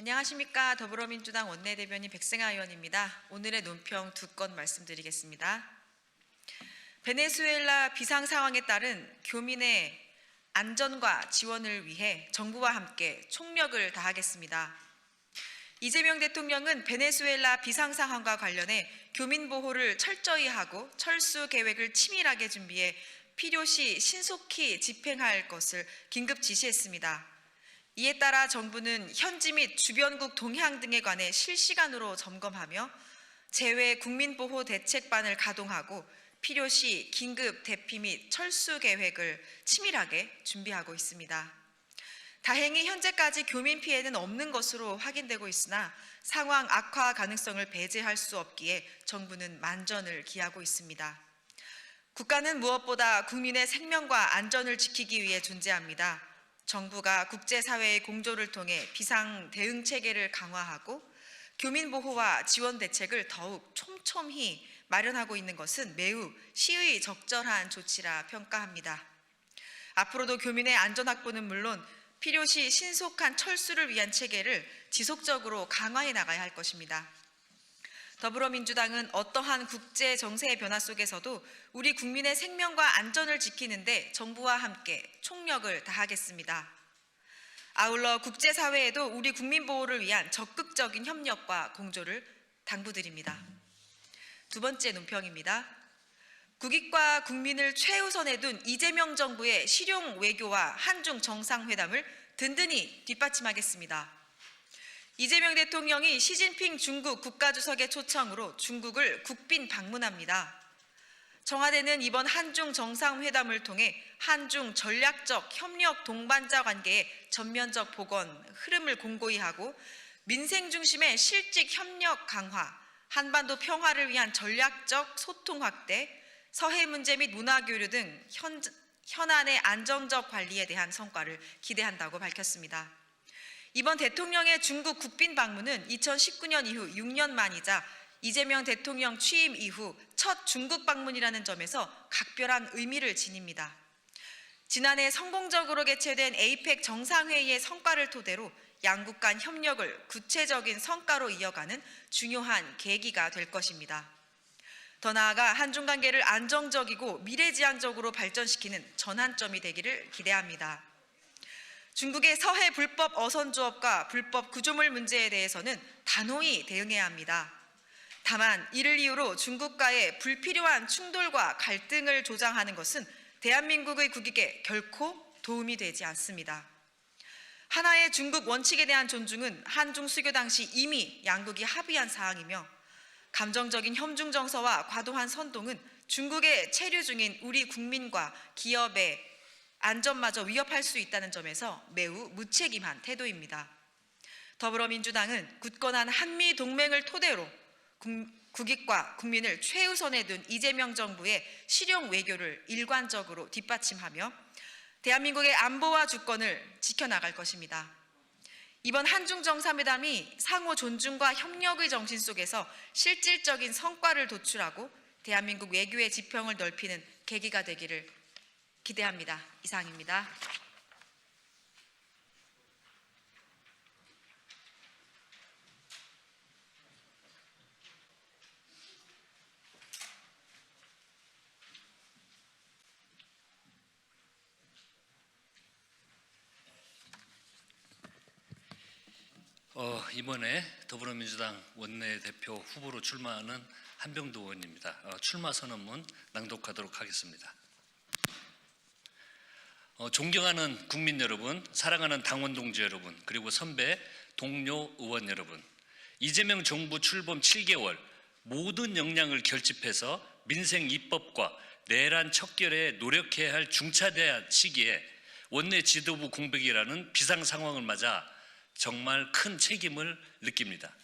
안녕하십니까. 더불어민주당 원내대변인 백승아 의원입니다. 오늘의 논평 두 건 말씀드리겠습니다. 베네수엘라 비상 상황에 따른 교민의 안전과 지원을 위해 정부와 함께 총력을 다하겠습니다. 이재명 대통령은 베네수엘라 비상 상황과 관련해 교민 보호를 철저히 하고 철수 계획을 치밀하게 준비해 필요시 신속히 집행할 것을 긴급 지시했습니다. 이에 따라 정부는 현지 및 주변국 동향 등에 관해 실시간으로 점검하며 재외 국민보호 대책반을 가동하고 필요시 긴급 대피 및 철수 계획을 치밀하게 준비하고 있습니다. 다행히 현재까지 교민 피해는 없는 것으로 확인되고 있으나 상황 악화 가능성을 배제할 수 없기에 정부는 만전을 기하고 있습니다. 국가는 무엇보다 국민의 생명과 안전을 지키기 위해 존재합니다. 정부가 국제사회의 공조를 통해 비상 대응 체계를 강화하고 교민 보호와 지원 대책을 더욱 촘촘히 마련하고 있는 것은 매우 시의 적절한 조치라 평가합니다. 앞으로도 교민의 안전 확보는 물론 필요시 신속한 철수를 위한 체계를 지속적으로 강화해 나가야 할 것입니다. 더불어민주당은 어떠한 국제 정세의 변화 속에서도 우리 국민의 생명과 안전을 지키는 데 정부와 함께 총력을 다하겠습니다. 아울러 국제사회에도 우리 국민 보호를 위한 적극적인 협력과 공조를 당부드립니다. 두 번째 논평입니다. 국익과 국민을 최우선에 둔 이재명 정부의 실용 외교와 한중 정상회담을 든든히 뒷받침하겠습니다. 이재명 대통령이 시진핑 중국 국가주석의 초청으로 중국을 국빈 방문합니다. 청와대는 이번 한중 정상회담을 통해 한중 전략적 협력 동반자 관계의 전면적 복원, 흐름을 공고히 하고 민생 중심의 실직 협력 강화, 한반도 평화를 위한 전략적 소통 확대, 서해 문제 및 문화교류 등 현안의 안정적 관리에 대한 성과를 기대한다고 밝혔습니다. 이번 대통령의 중국 국빈 방문은 2019년 이후 6년 만이자 이재명 대통령 취임 이후 첫 중국 방문이라는 점에서 각별한 의미를 지닙니다. 지난해 성공적으로 개최된 에이펙 정상회의의 성과를 토대로 양국 간 협력을 구체적인 성과로 이어가는 중요한 계기가 될 것입니다. 더 나아가 한중 관계를 안정적이고 미래지향적으로 발전시키는 전환점이 되기를 기대합니다. 중국의 서해 불법 어선 조업과 불법 구조물 문제에 대해서는 단호히 대응해야 합니다. 다만 이를 이유로 중국과의 불필요한 충돌과 갈등을 조장하는 것은 대한민국의 국익에 결코 도움이 되지 않습니다. 하나의 중국 원칙에 대한 존중은 한중 수교 당시 이미 양국이 합의한 사항이며 감정적인 협중 정서와 과도한 선동은 중국에 체류 중인 우리 국민과 기업의 안전마저 위협할 수 있다는 점에서 매우 무책임한 태도입니다. 더불어민주당은 굳건한 한미 동맹을 토대로 국익과 국민을 최우선에 둔 이재명 정부의 실용 외교를 일관적으로 뒷받침하며 대한민국의 안보와 주권을 지켜나갈 것입니다. 이번 한중 정상회담이 상호 존중과 협력의 정신 속에서 실질적인 성과를 도출하고 대한민국 외교의 지평을 넓히는 계기가 되기를 기대합니다. 이상입니다. 이번에 더불어민주당 원내대표 후보로 출마하는 한병도 의원입니다. 출마 선언문 낭독하도록 하겠습니다. 존경하는 국민 여러분, 사랑하는 당원 동지 여러분, 그리고 선배 동료 의원 여러분, 이재명 정부 출범 7개월 모든 역량을 결집해서 민생 입법과 내란 척결에 노력해야 할 중차대한 시기에 원내 지도부 공백이라는 비상 상황을 맞아 정말 큰 책임을 느낍니다.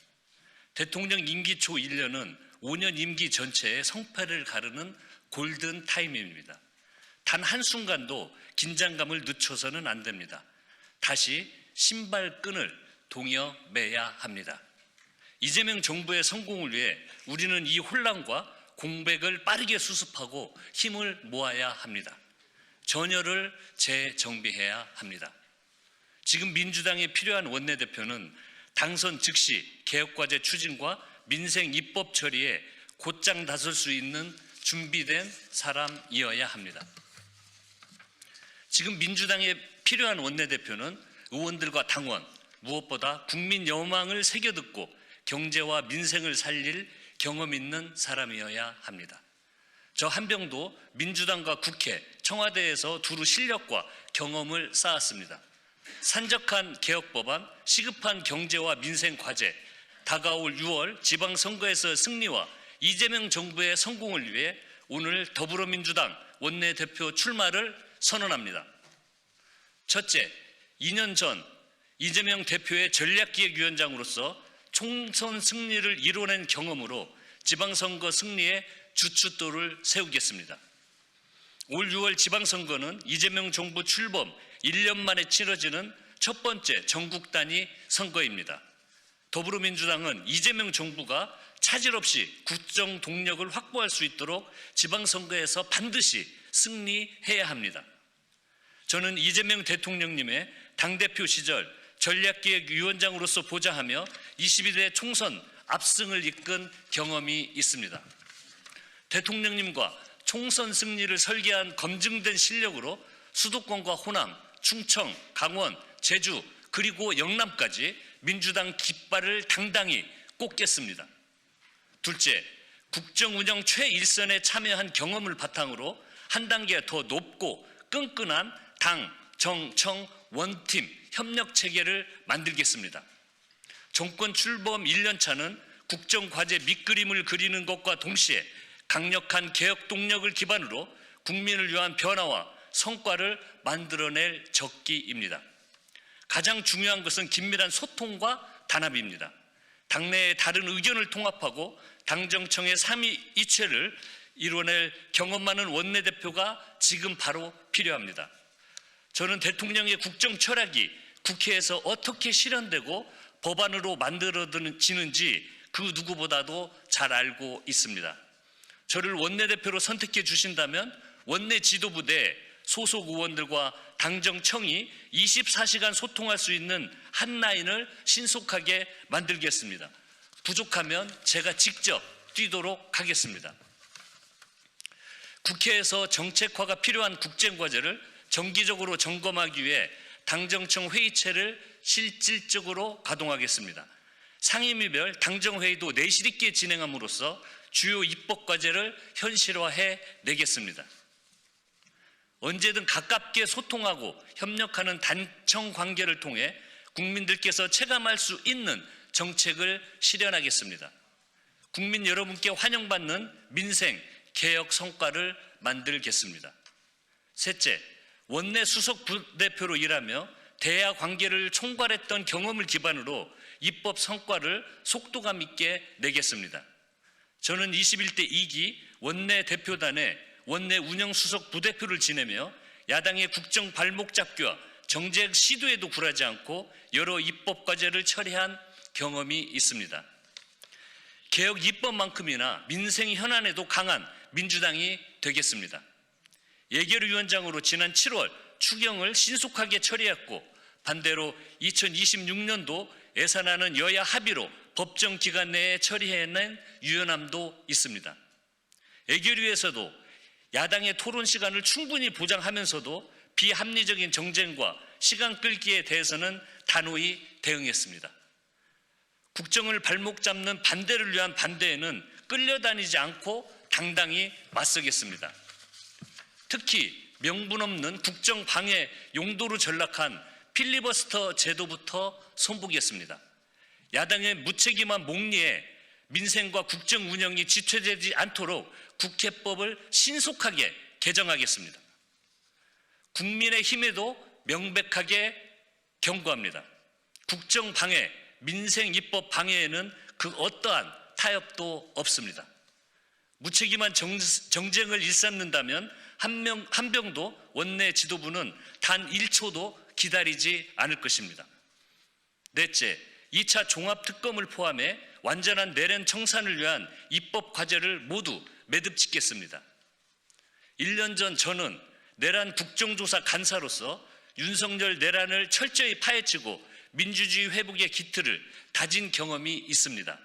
대통령 임기 초 1년은 5년 임기 전체의 성패를 가르는 골든 타임입니다. 단 한순간도 긴장감을 늦춰서는 안 됩니다. 다시 신발끈을 동여 매야 합니다. 이재명 정부의 성공을 위해 우리는 이 혼란과 공백을 빠르게 수습하고 힘을 모아야 합니다. 전열을 재정비해야 합니다. 지금 민주당에 필요한 원내대표는 당선 즉시 개혁과제 추진과 민생 입법 처리에 곧장 나설 수 있는 준비된 사람이어야 합니다. 지금 민주당에 필요한 원내대표는 의원들과 당원, 무엇보다 국민 여망을 새겨듣고 경제와 민생을 살릴 경험 있는 사람이어야 합니다. 저 한병도 민주당과 국회, 청와대에서 두루 실력과 경험을 쌓았습니다. 산적한 개혁법안, 시급한 경제와 민생 과제, 다가올 6월 지방선거에서 승리와 이재명 정부의 성공을 위해 오늘 더불어민주당 원내대표 출마를 선언합니다. 첫째, 2년 전 이재명 대표의 전략기획위원장으로서 총선 승리를 이뤄낸 경험으로 지방선거 승리에 주춧돌을 세우겠습니다. 올 6월 지방선거는 이재명 정부 출범 1년 만에 치러지는 첫 번째 전국 단위 선거입니다. 더불어민주당은 이재명 정부가 차질 없이 국정 동력을 확보할 수 있도록 지방선거에서 반드시 승리해야 합니다. 저는 이재명 대통령님의 당대표 시절 전략기획위원장으로서 보좌하며 22대 총선 압승을 이끈 경험이 있습니다. 대통령님과 총선 승리를 설계한 검증된 실력으로 수도권과 호남, 충청, 강원, 제주 그리고 영남까지 민주당 깃발을 당당히 꽂겠습니다. 둘째, 국정운영 최일선에 참여한 경험을 바탕으로 한 단계 더 높고 끈끈한 당, 정, 청, 원팀 협력 체계를 만들겠습니다. 정권 출범 1년 차는 국정과제 밑그림을 그리는 것과 동시에 강력한 개혁 동력을 기반으로 국민을 위한 변화와 성과를 만들어낼 적기입니다. 가장 중요한 것은 긴밀한 소통과 단합입니다. 당내의 다른 의견을 통합하고 당정청의 3위이체를 이뤄낼 경험 많은 원내대표가 지금 바로 필요합니다. 저는 대통령의 국정 철학이 국회에서 어떻게 실현되고 법안으로 만들어지는지 그 누구보다도 잘 알고 있습니다. 저를 원내대표로 선택해 주신다면 원내 지도부대 소속 의원들과 당정청이 24시간 소통할 수 있는 한 라인을 신속하게 만들겠습니다. 부족하면 제가 직접 뛰도록 하겠습니다. 국회에서 정책화가 필요한 국정과제를 정기적으로 점검하기 위해 당정청 회의체를 실질적으로 가동하겠습니다. 상임위별 당정회의도 내실 있게 진행함으로써 주요 입법과제를 현실화해 내겠습니다. 언제든 가깝게 소통하고 협력하는 단청 관계를 통해 국민들께서 체감할 수 있는 정책을 실현하겠습니다. 국민 여러분께 환영받는 민생, 개혁 성과를 만들겠습니다. 셋째, 원내 수석 부대표로 일하며 대야 관계를 총괄했던 경험을 기반으로 입법 성과를 속도감 있게 내겠습니다. 저는 21대 2기 원내 대표단의 원내 운영수석 부대표를 지내며 야당의 국정 발목 잡기와 정책 시도에도 굴하지 않고 여러 입법 과제를 처리한 경험이 있습니다. 개혁 입법만큼이나 민생 현안에도 강한 민주당이 되겠습니다. 예결위원장으로 지난 7월 추경을 신속하게 처리했고 반대로 2026년도 예산안은 여야 합의로 법정 기간 내에 처리해낸 유연함도 있습니다. 예결위에서도 야당의 토론 시간을 충분히 보장하면서도 비합리적인 정쟁과 시간 끌기에 대해서는 단호히 대응했습니다. 국정을 발목 잡는 반대를 위한 반대에는 끌려다니지 않고 당당히 맞서겠습니다. 특히 명분 없는 국정 방해 용도로 전락한 필리버스터 제도부터 손보겠습니다. 야당의 무책임한 목리에 민생과 국정 운영이 지체되지 않도록 국회법을 신속하게 개정하겠습니다. 국민의힘에도 명백하게 경고합니다. 국정 방해, 민생 입법 방해에는 그 어떠한 타협도 없습니다. 무책임한 정쟁을 일삼는다면 한병도 원내 지도부는 단 1초도 기다리지 않을 것입니다. 넷째, 2차 종합특검을 포함해 완전한 내란 청산을 위한 입법 과제를 모두 매듭짓겠습니다. 1년 전 저는 내란 국정조사 간사로서 윤석열 내란을 철저히 파헤치고 민주주의 회복의 기틀을 다진 경험이 있습니다.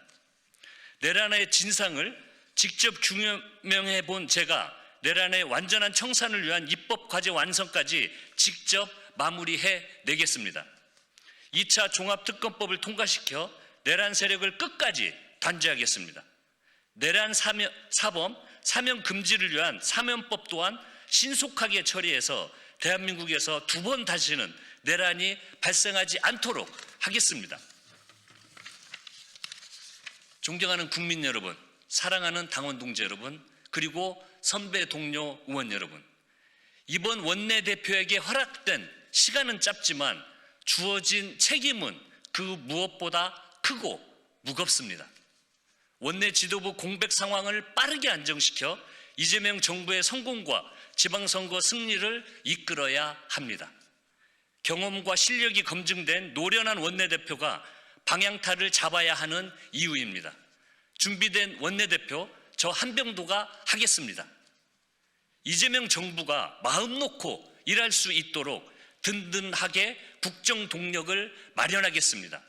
내란의 진상을 직접 규명해 본 제가 내란의 완전한 청산을 위한 입법 과제 완성까지 직접 마무리해 내겠습니다. 2차 종합특검법을 통과시켜 내란 세력을 끝까지 단죄하겠습니다. 내란 사범 사면 금지를 위한 사면법 또한 신속하게 처리해서 대한민국에서 두 번 다시는 내란이 발생하지 않도록 하겠습니다. 존경하는 국민 여러분, 사랑하는 당원 동지 여러분, 그리고 선배 동료 의원 여러분, 이번 원내대표에게 허락된 시간은 짧지만 주어진 책임은 그 무엇보다 크고 무겁습니다. 원내 지도부 공백 상황을 빠르게 안정시켜 이재명 정부의 성공과 지방선거 승리를 이끌어야 합니다. 경험과 실력이 검증된 노련한 원내대표가 방향타를 잡아야 하는 이유입니다. 준비된 원내대표 저 한병도가 하겠습니다. 이재명 정부가 마음 놓고 일할 수 있도록 든든하게 국정 동력을 마련하겠습니다.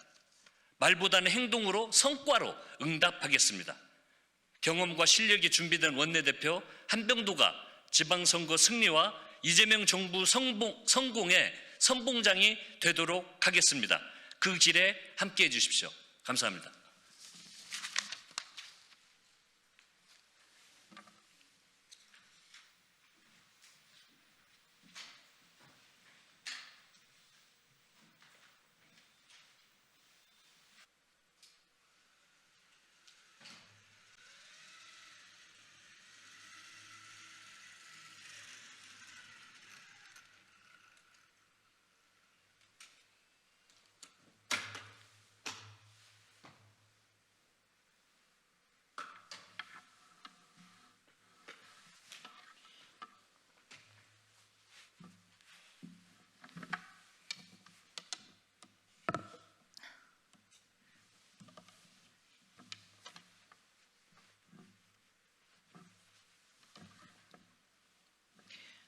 말보다는 행동으로 성과로 응답하겠습니다. 경험과 실력이 준비된 원내대표 한병도가 지방선거 승리와 이재명 정부 성공의 선봉장이 되도록 하겠습니다. 그 길에 함께해 주십시오. 감사합니다.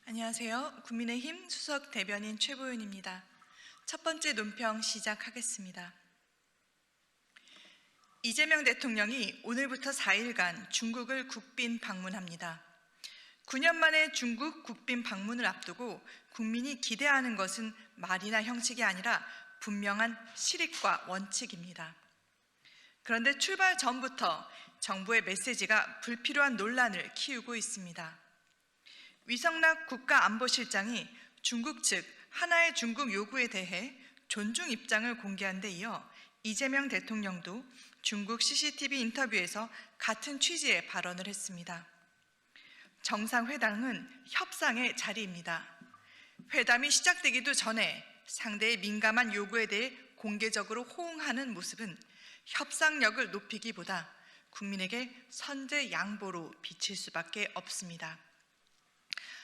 안녕하세요. 국민의힘 수석 대변인 최보윤입니다. 첫 번째 논평 시작하겠습니다. 이재명 대통령이 오늘부터 4일간 중국을 국빈 방문합니다. 9년 만에 중국 국빈 방문을 앞두고 국민이 기대하는 것은 말이나 형식이 아니라 분명한 실익과 원칙입니다. 그런데 출발 전부터 정부의 메시지가 불필요한 논란을 키우고 있습니다. 위성락 국가안보실장이 중국 측 하나의 중국 요구에 대해 존중 입장을 공개한 데 이어 이재명 대통령도 중국 CCTV 인터뷰에서 같은 취지의 발언을 했습니다. 정상회담은 협상의 자리입니다. 회담이 시작되기도 전에 상대의 민감한 요구에 대해 공개적으로 호응하는 모습은 협상력을 높이기보다 국민에게 선제 양보로 비칠 수밖에 없습니다.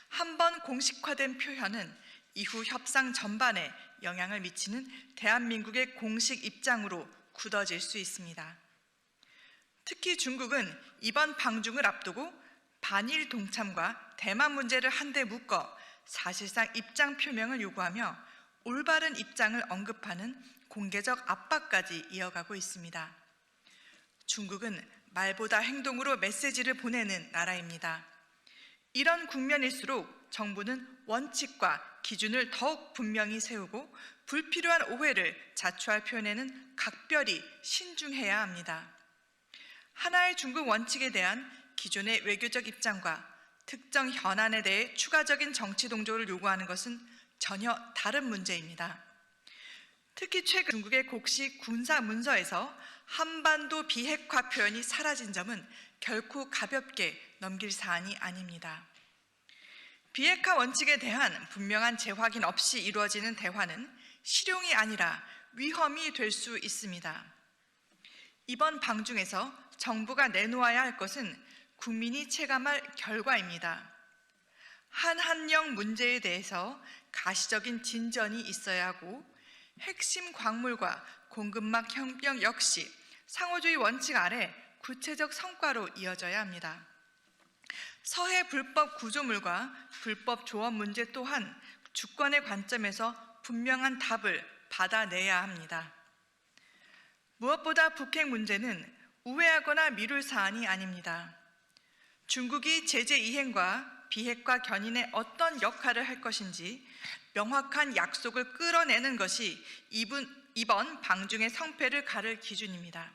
한번 공식화된 표현은 이후 협상 전반에 영향을 미치는 대한민국의 공식 입장으로 굳어질 수 있습니다. 특히 중국은 이번 방중을 앞두고 반일 동참과 대만 문제를 한데 묶어 사실상 입장 표명을 요구하며 올바른 입장을 언급하는 공개적 압박까지 이어가고 있습니다. 중국은 말보다 행동으로 메시지를 보내는 나라입니다. 이런 국면일수록 정부는 원칙과 기준을 더욱 분명히 세우고 불필요한 오해를 자초할 표현에는 각별히 신중해야 합니다. 하나의 중국 원칙에 대한 기존의 외교적 입장과 특정 현안에 대해 추가적인 정치 동조를 요구하는 것은 전혀 다른 문제입니다. 특히 최근 중국의 곡식 군사 문서에서 한반도 비핵화 표현이 사라진 점은 결코 가볍게 넘길 사안이 아닙니다. 비핵화 원칙에 대한 분명한 재확인 없이 이루어지는 대화는 실용이 아니라 위험이 될 수 있습니다. 이번 방중에서 정부가 내놓아야 할 것은 국민이 체감할 결과입니다. 한한령 문제에 대해서 가시적인 진전이 있어야 하고 핵심 광물과 공급망 협력 역시 상호주의 원칙 아래 구체적 성과로 이어져야 합니다. 서해 불법 구조물과 불법 조업 문제 또한 주권의 관점에서 분명한 답을 받아내야 합니다. 무엇보다 북핵 문제는 우회하거나 미룰 사안이 아닙니다. 중국이 제재 이행과 비핵화 견인에 어떤 역할을 할 것인지 명확한 약속을 끌어내는 것이 이번 방중의 성패를 가를 기준입니다.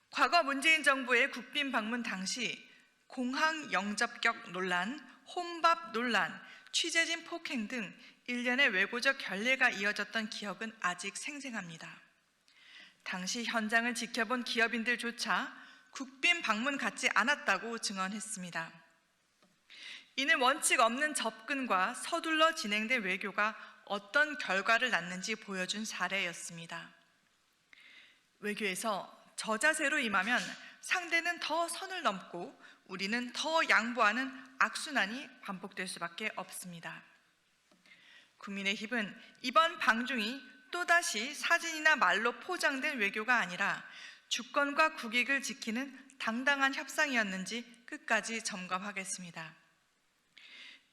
과거 문재인 정부의 국빈 방문 당시 공항 영접격 논란, 혼밥 논란, 취재진 폭행 등 일련의 외교적 결례가 이어졌던 기억은 아직 생생합니다. 당시 현장을 지켜본 기업인들조차 국빈 방문 같지 않았다고 증언했습니다. 이는 원칙 없는 접근과 서둘러 진행된 외교가 어떤 결과를 낳는지 보여준 사례였습니다. 외교에서 저자세로 임하면 상대는 더 선을 넘고 우리는 더 양보하는 악순환이 반복될 수밖에 없습니다. 국민의힘은 이번 방중이 또다시 사진이나 말로 포장된 외교가 아니라 주권과 국익을 지키는 당당한 협상이었는지 끝까지 점검하겠습니다.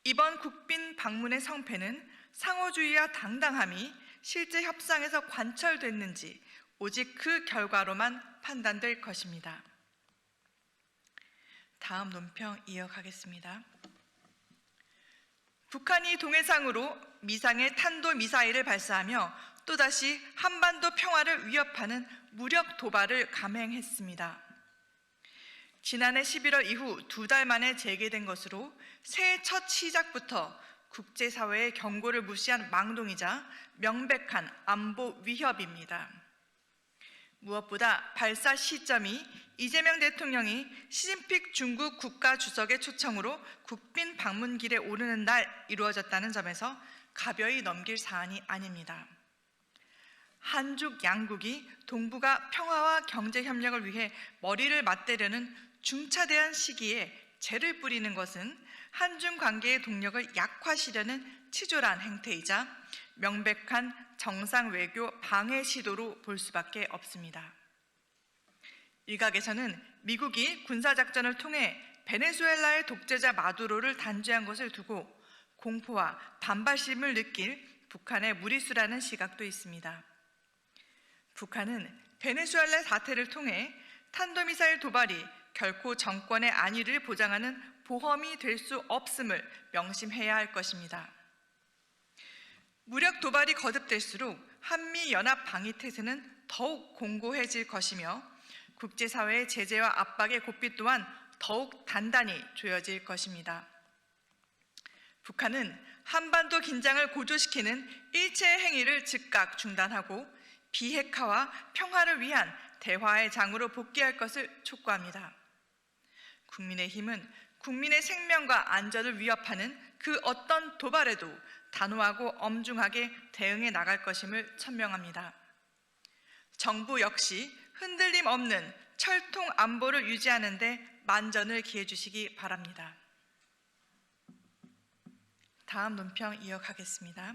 이번 국빈 방문의 성패는 상호주의와 당당함이 실제 협상에서 관철됐는지 오직 그 결과로만 판단될 것입니다. 다음 논평 이어가겠습니다. 북한이 동해상으로 미상의 탄도미사일을 발사하며 또다시 한반도 평화를 위협하는 무력 도발을 감행했습니다. 지난해 11월 이후 2달 만에 재개된 것으로 새해 첫 시작부터 국제사회의 경고를 무시한 망동이자 명백한 안보 위협입니다. 무엇보다 발사 시점이 이재명 대통령이 시진핑 중국 국가주석의 초청으로 국빈 방문길에 오르는 날 이루어졌다는 점에서 가벼이 넘길 사안이 아닙니다. 한중 양국이 동북아 평화와 경제 협력을 위해 머리를 맞대려는 중차대한 시기에 재를 뿌리는 것은 한중 관계의 동력을 약화시려는 치졸한 행태이자 명백한 정상 외교 방해 시도로 볼 수밖에 없습니다. 일각에서는 미국이 군사작전을 통해 베네수엘라의 독재자 마두로를 단죄한 것을 두고 공포와 반발심을 느낄 북한의 무리수라는 시각도 있습니다. 북한은 베네수엘라 사태를 통해 탄도미사일 도발이 결코 정권의 안위를 보장하는 보험이 될 수 없음을 명심해야 할 것입니다. 무력 도발이 거듭될수록 한미연합 방위 태세는 더욱 공고해질 것이며 국제사회의 제재와 압박의 고삐 또한 더욱 단단히 조여질 것입니다. 북한은 한반도 긴장을 고조시키는 일체의 행위를 즉각 중단하고 비핵화와 평화를 위한 대화의 장으로 복귀할 것을 촉구합니다. 국민의힘은 국민의 생명과 안전을 위협하는 그 어떤 도발에도 단호하고 엄중하게 대응해 나갈 것임을 천명합니다. 정부 역시 흔들림 없는 철통 안보를 유지하는 데 만전을 기해 주시기 바랍니다. 다음 논평 이어가겠습니다.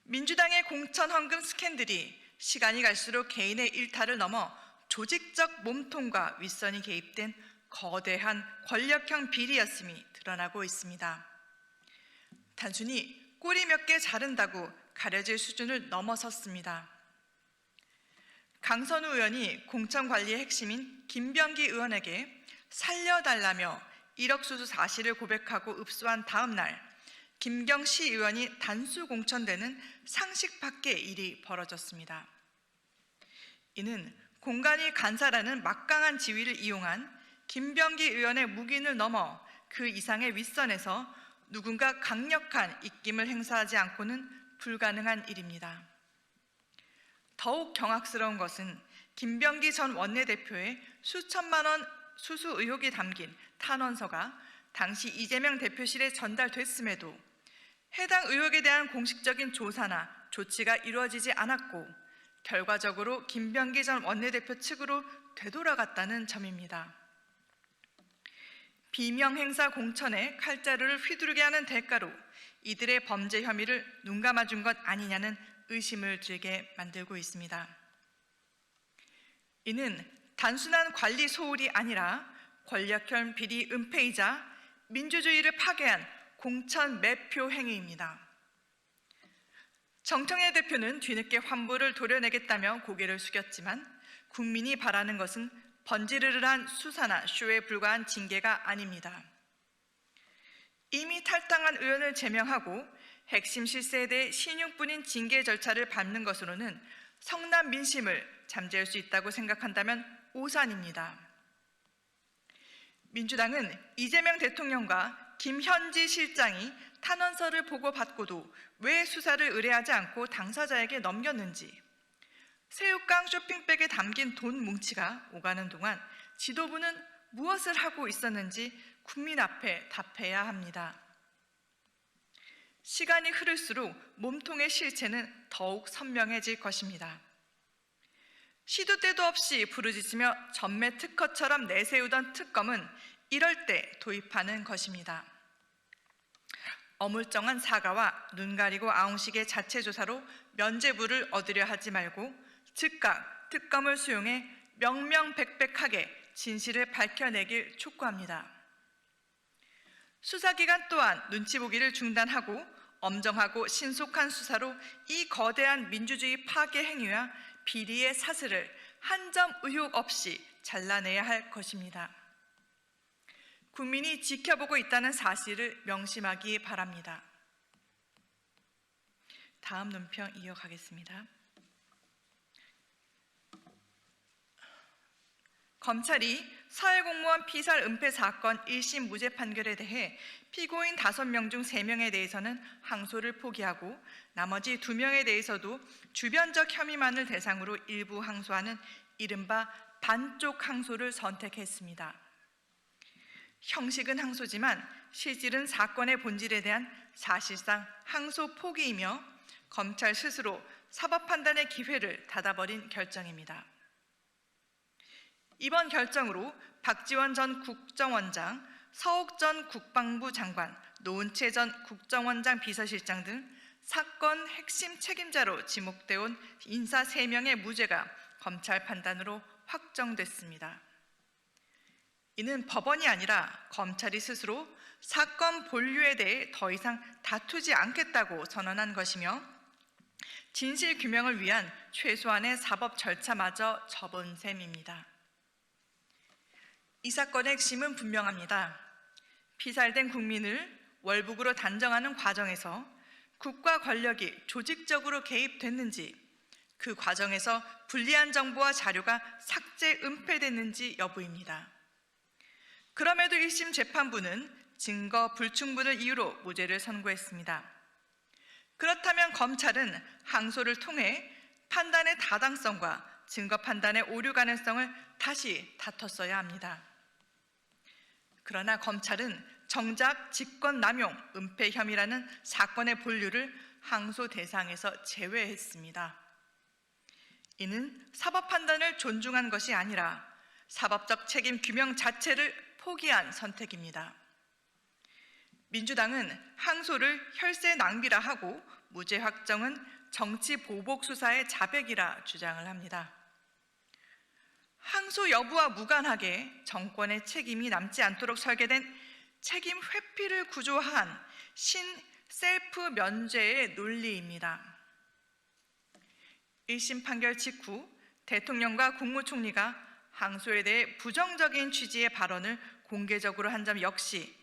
민주당의 공천 헌금 스캔들이 시간이 갈수록 개인의 일탈을 넘어 조직적 몸통과 윗선이 개입된 거대한 권력형 비리였음이 드러나고 있습니다. 단순히 꼬리 몇 개 자른다고 가려질 수준을 넘어섰습니다. 강선우 의원이 공천관리의 핵심인 김병기 의원에게 살려달라며 1억 수수 사실을 고백하고 읍소한 다음 날 김경시 의원이 단수 공천되는 상식 밖의 일이 벌어졌습니다. 이는 공간이 간사라는 막강한 지위를 이용한 김병기 의원의 묵인을 넘어 그 이상의 윗선에서 누군가 강력한 입김을 행사하지 않고는 불가능한 일입니다. 더욱 경악스러운 것은 김병기 전 원내대표의 수천만 원 수수 의혹이 담긴 탄원서가 당시 이재명 대표실에 전달됐음에도 해당 의혹에 대한 공식적인 조사나 조치가 이루어지지 않았고 결과적으로 김병기 전 원내대표 측으로 되돌아갔다는 점입니다. 비명행사 공천에 칼자루를 휘두르게 하는 대가로 이들의 범죄 혐의를 눈감아준 것 아니냐는 의심을 들게 만들고 있습니다. 이는 단순한 관리 소홀이 아니라 권력형 비리 은폐이자 민주주의를 파괴한 공천 매표 행위입니다. 정청래 대표는 뒤늦게 환부를 도려내겠다며 고개를 숙였지만 국민이 바라는 것은 번지르르한 수사나 쇼에 불과한 징계가 아닙니다. 이미 탈당한 의원을 제명하고 핵심 실세에 대해 신용뿐인 징계 절차를 밟는 것으로는 성남 민심을 잠재울 수 있다고 생각한다면 오산입니다. 민주당은 이재명 대통령과 김현지 실장이 탄원서를 보고받고도 왜 수사를 의뢰하지 않고 당사자에게 넘겼는지, 새우깡 쇼핑백에 담긴 돈 뭉치가 오가는 동안 지도부는 무엇을 하고 있었는지 국민 앞에 답해야 합니다. 시간이 흐를수록 몸통의 실체는 더욱 선명해질 것입니다. 시도 때도 없이 부르짖으며 전매 특허처럼 내세우던 특검은 이럴 때 도입하는 것입니다. 어물쩡한 사과와 눈 가리고 아웅식의 자체 조사로 면죄부를 얻으려 하지 말고 즉각 특검을 수용해 명명백백하게 진실을 밝혀내길 촉구합니다. 수사기관 또한 눈치 보기를 중단하고 엄정하고 신속한 수사로 이 거대한 민주주의 파괴 행위와 비리의 사슬을 한 점 의혹 없이 잘라내야 할 것입니다. 국민이 지켜보고 있다는 사실을 명심하기 바랍니다. 다음 논평 이어가겠습니다. 검찰이 서해공무원 피살 은폐 사건 1심 무죄 판결에 대해 피고인 5명 중 3명에 대해서는 항소를 포기하고 나머지 2명에 대해서도 주변적 혐의만을 대상으로 일부 항소하는 이른바 반쪽 항소를 선택했습니다. 형식은 항소지만 실질은 사건의 본질에 대한 사실상 항소 포기이며 검찰 스스로 사법 판단의 기회를 닫아버린 결정입니다. 이번 결정으로 박지원 전 국정원장, 서욱 전 국방부 장관, 노은채 전 국정원장 비서실장 등 사건 핵심 책임자로 지목되어 온 인사 3명의 무죄가 검찰 판단으로 확정됐습니다. 이는 법원이 아니라 검찰이 스스로 사건 본류에 대해 더 이상 다투지 않겠다고 선언한 것이며 진실 규명을 위한 최소한의 사법 절차마저 접은 셈입니다. 이 사건의 핵심은 분명합니다. 피살된 국민을 월북으로 단정하는 과정에서 국가 권력이 조직적으로 개입됐는지, 그 과정에서 불리한 정보와 자료가 삭제, 은폐됐는지 여부입니다. 그럼에도 1심 재판부는 증거 불충분을 이유로 무죄를 선고했습니다. 그렇다면 검찰은 항소를 통해 판단의 타당성과 증거 판단의 오류 가능성을 다시 다퉜어야 합니다. 그러나 검찰은 정작 직권남용, 은폐 혐의라는 사건의 본류를 항소 대상에서 제외했습니다. 이는 사법 판단을 존중한 것이 아니라 사법적 책임 규명 자체를 포기한 선택입니다. 민주당은 항소를 혈세 낭비라 하고 무죄 확정은 정치 보복 수사의 자백이라 주장을 합니다. 항소 여부와 무관하게 정권의 책임이 남지 않도록 설계된 책임 회피를 구조한 셀프 면죄의 논리입니다. 1심 판결 직후 대통령과 국무총리가 항소에 대해 부정적인 취지의 발언을 공개적으로 한 점 역시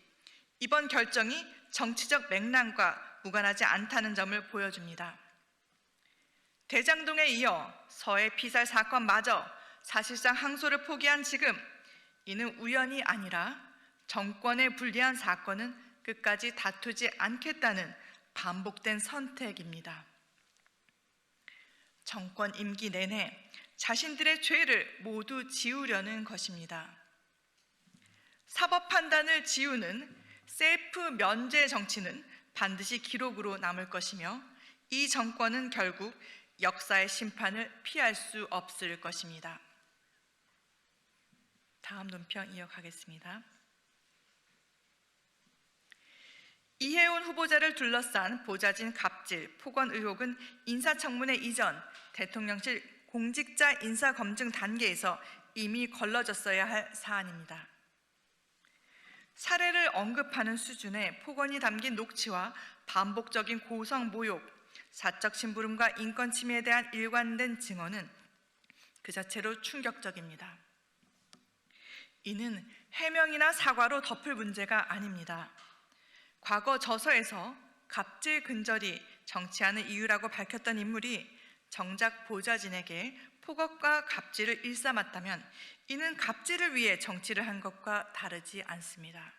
이번 결정이 정치적 맥락과 무관하지 않다는 점을 보여줍니다. 대장동에 이어 서해 피살 사건마저 사실상 항소를 포기한 지금, 이는 우연이 아니라 정권에 불리한 사건은 끝까지 다투지 않겠다는 반복된 선택입니다. 정권 임기 내내 자신들의 죄를 모두 지우려는 것입니다. 사법 판단을 지우는 셀프 면죄 정치는 반드시 기록으로 남을 것이며 이 정권은 결국 역사의 심판을 피할 수 없을 것입니다. 다음 논평 이어가겠습니다. 이해운 후보자를 둘러싼 보좌진 갑질, 폭언 의혹은 인사청문회 이전 대통령실 공직자 인사검증 단계에서 이미 걸러졌어야 할 사안입니다. 사례를 언급하는 수준의 폭언이 담긴 녹취와 반복적인 고성 모욕, 사적 심부름과 인권 침해에 대한 일관된 증언은 그 자체로 충격적입니다. 이는 해명이나 사과로 덮을 문제가 아닙니다. 과거 저서에서 갑질 근절이 정치하는 이유라고 밝혔던 인물이 정작 보좌진에게 폭언과 갑질을 일삼았다면 이는 갑질을 위해 정치를 한 것과 다르지 않습니다.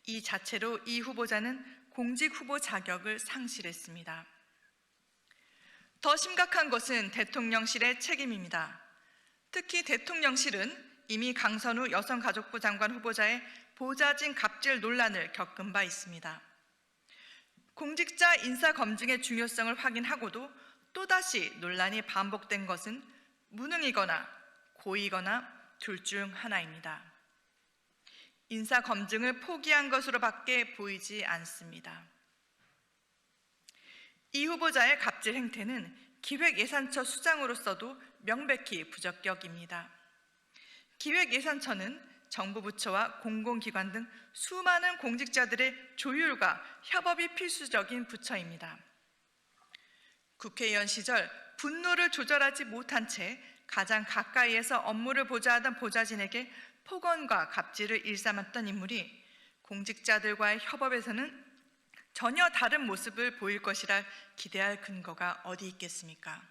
이 자체로 이 후보자는 공직 후보 자격을 상실했습니다. 더 심각한 것은 대통령실의 책임입니다. 특히 대통령실은 이미 강선우 여성가족부 장관 후보자의 보좌진 갑질 논란을 겪은 바 있습니다. 공직자 인사 검증의 중요성을 확인하고도 또다시 논란이 반복된 것은 무능이거나 고의거나 둘 중 하나입니다. 인사 검증을 포기한 것으로밖에 보이지 않습니다. 이 후보자의 갑질 행태는 기획예산처 수장으로서도 명백히 부적격입니다. 기획예산처는 정부 부처와 공공기관 등 수많은 공직자들의 조율과 협업이 필수적인 부처입니다. 국회의원 시절 분노를 조절하지 못한 채 가장 가까이에서 업무를 보좌하던 보좌진에게 폭언과 갑질을 일삼았던 인물이 공직자들과의 협업에서는 전혀 다른 모습을 보일 것이라 기대할 근거가 어디 있겠습니까?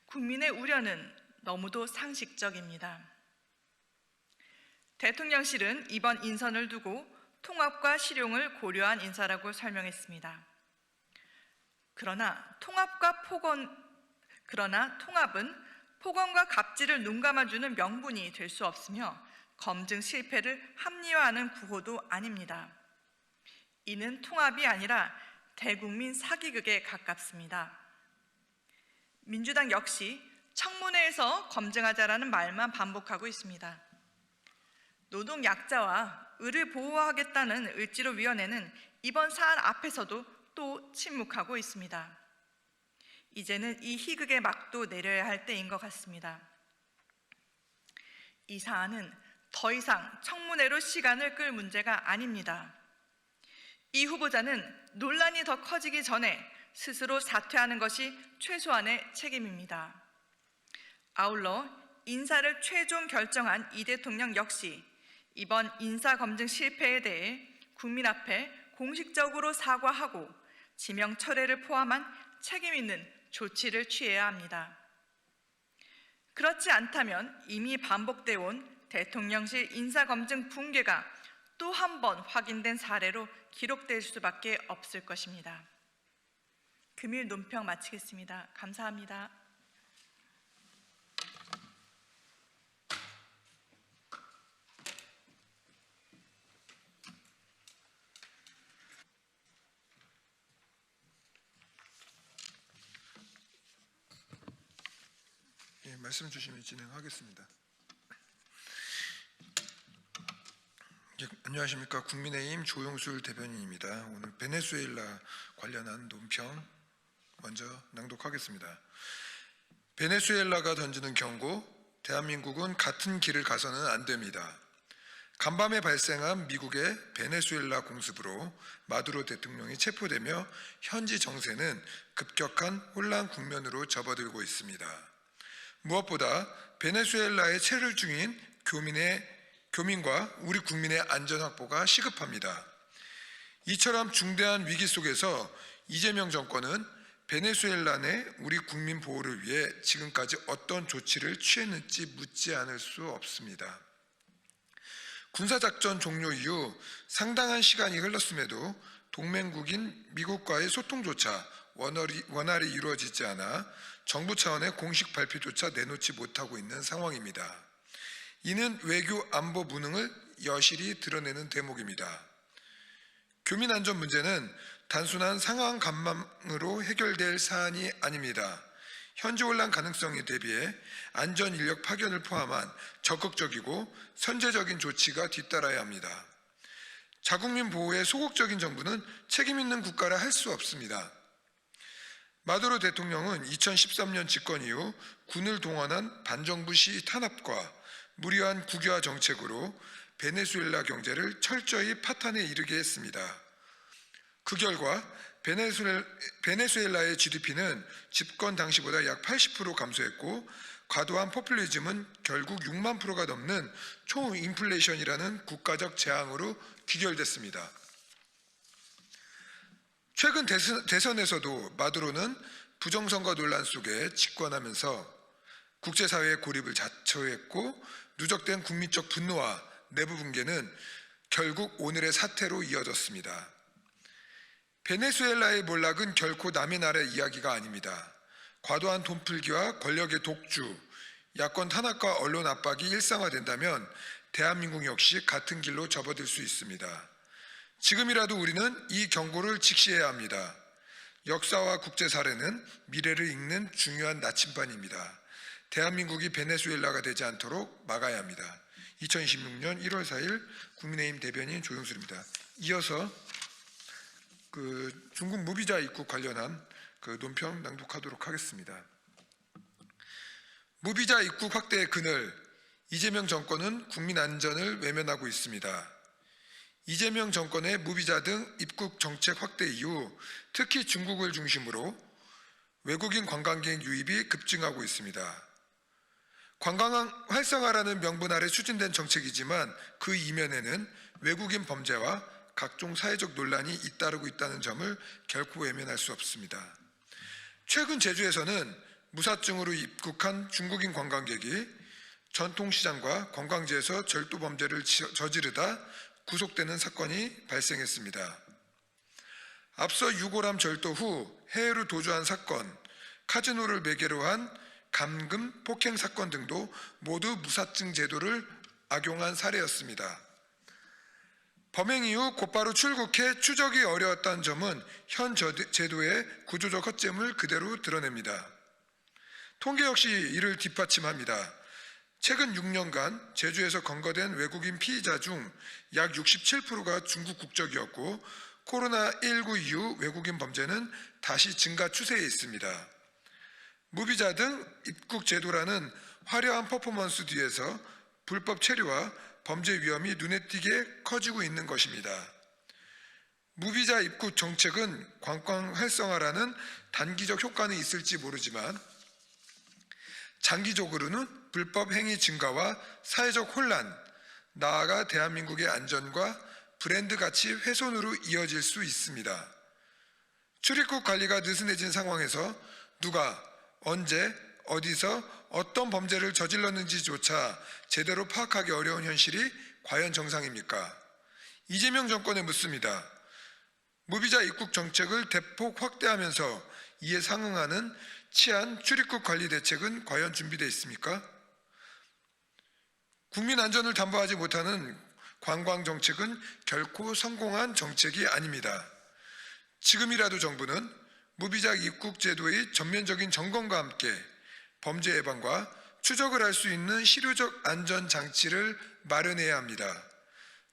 국민의 우려는 너무도 상식적입니다. 대통령실은 이번 인선을 두고 통합과 실용을 고려한 인사라고 설명했습니다. 그러나 통합은 폭언과 갑질을 눈감아주는 명분이 될 수 없으며 검증 실패를 합리화하는 구호도 아닙니다. 이는 통합이 아니라 대국민 사기극에 가깝습니다. 민주당 역시 청문회에서 검증하자라는 말만 반복하고 있습니다. 노동약자와 을을 보호하겠다는 을지로위원회는 이번 사안 앞에서도 또 침묵하고 있습니다. 이제는 이 희극의 막도 내려야 할 때인 것 같습니다. 이 사안은 더 이상 청문회로 시간을 끌 문제가 아닙니다. 이 후보자는 논란이 더 커지기 전에 스스로 사퇴하는 것이 최소한의 책임입니다. 아울러 인사를 최종 결정한 이 대통령 역시 이번 인사검증 실패에 대해 국민 앞에 공식적으로 사과하고 지명 철회를 포함한 책임 있는 조치를 취해야 합니다. 그렇지 않다면 이미 반복돼 온 대통령실 인사검증 붕괴가 또 한 번 확인된 사례로 기록될 수밖에 없을 것입니다. 금일 논평 마치겠습니다. 감사합니다. 예, 말씀 주시면 진행하겠습니다. 예, 안녕하십니까. 국민의힘 조용술 대변인입니다. 오늘 베네수엘라 관련한 논평 먼저 낭독하겠습니다. 베네수엘라가 던지는 경고, 대한민국은 같은 길을 가서는 안 됩니다. 간밤에 발생한 미국의 베네수엘라 공습으로 마두로 대통령이 체포되며 현지 정세는 급격한 혼란 국면으로 접어들고 있습니다. 무엇보다 베네수엘라에 체류 중인 교민과 우리 국민의 안전 확보가 시급합니다. 이처럼 중대한 위기 속에서 이재명 정권은 베네수엘라 내 우리 국민 보호를 위해 지금까지 어떤 조치를 취했는지 묻지 않을 수 없습니다. 군사작전 종료 이후 상당한 시간이 흘렀음에도 동맹국인 미국과의 소통조차 원활히 이루어지지 않아 정부 차원의 공식 발표조차 내놓지 못하고 있는 상황입니다. 이는 외교 안보 무능을 여실히 드러내는 대목입니다. 교민 안전 문제는 단순한 상황 감망으로 해결될 사안이 아닙니다. 현지 혼란 가능성에 대비해 안전 인력 파견을 포함한 적극적이고 선제적인 조치가 뒤따라야 합니다. 자국민 보호에 소극적인 정부는 책임 있는 국가라 할 수 없습니다. 마두로 대통령은 2013년 집권 이후 군을 동원한 반정부 시위 탄압과 무리한 국유화 정책으로 베네수엘라 경제를 철저히 파탄에 이르게 했습니다. 그 결과 베네수엘라의 GDP는 집권 당시보다 약 80% 감소했고 과도한 포퓰리즘은 결국 6만 프로가 넘는 초인플레이션이라는 국가적 재앙으로 귀결됐습니다. 최근 대선에서도 마두로는 부정선거 논란 속에 집권하면서 국제사회의 고립을 자초했고 누적된 국민적 분노와 내부 붕괴는 결국 오늘의 사태로 이어졌습니다. 베네수엘라의 몰락은 결코 남의 나라의 이야기가 아닙니다. 과도한 돈풀기와 권력의 독주, 야권 탄압과 언론 압박이 일상화된다면 대한민국 역시 같은 길로 접어들 수 있습니다. 지금이라도 우리는 이 경고를 직시해야 합니다. 역사와 국제 사례는 미래를 읽는 중요한 나침반입니다. 대한민국이 베네수엘라가 되지 않도록 막아야 합니다. 2026년 1월 4일 국민의힘 대변인 조영술입니다. 이어서 중국 무비자 입국 관련한 논평 낭독하도록 하겠습니다. 무비자 입국 확대의 그늘, 이재명 정권은 국민 안전을 외면하고 있습니다. 이재명 정권의 무비자 등 입국 정책 확대 이후 특히 중국을 중심으로 외국인 관광객 유입이 급증하고 있습니다. 관광 활성화라는 명분 아래 추진된 정책이지만 그 이면에는 외국인 범죄와 각종 사회적 논란이 잇따르고 있다는 점을 결코 외면할 수 없습니다. 최근 제주에서는 무사증으로 입국한 중국인 관광객이 전통시장과 관광지에서 절도 범죄를 저지르다 구속되는 사건이 발생했습니다. 앞서 유골함 절도 후 해외로 도주한 사건, 카지노를 매개로 한 감금, 폭행 사건 등도 모두 무사증 제도를 악용한 사례였습니다. 범행 이후 곧바로 출국해 추적이 어려웠다는 점은 현 제도의 구조적 허점을 그대로 드러냅니다. 통계 역시 이를 뒷받침합니다. 최근 6년간 제주에서 검거된 외국인 피의자 중 약 67%가 중국 국적이었고 코로나19 이후 외국인 범죄는 다시 증가 추세에 있습니다. 무비자 등 입국 제도라는 화려한 퍼포먼스 뒤에서 불법 체류와 범죄 위험이 눈에 띄게 커지고 있는 것입니다. 무비자 입국 정책은 관광 활성화라는 단기적 효과는 있을지 모르지만 장기적으로는 불법 행위 증가와 사회적 혼란, 나아가 대한민국의 안전과 브랜드 가치 훼손으로 이어질 수 있습니다. 출입국 관리가 느슨해진 상황에서 누가 언제 어디서 어떤 범죄를 저질렀는지조차 제대로 파악하기 어려운 현실이 과연 정상입니까? 이재명 정권에 묻습니다. 무비자 입국 정책을 대폭 확대하면서 이에 상응하는 치안 출입국 관리 대책은 과연 준비되어 있습니까? 국민 안전을 담보하지 못하는 관광 정책은 결코 성공한 정책이 아닙니다. 지금이라도 정부는 무비자 입국 제도의 전면적인 점검과 함께 범죄 예방과 추적을 할 수 있는 실효적 안전 장치를 마련해야 합니다.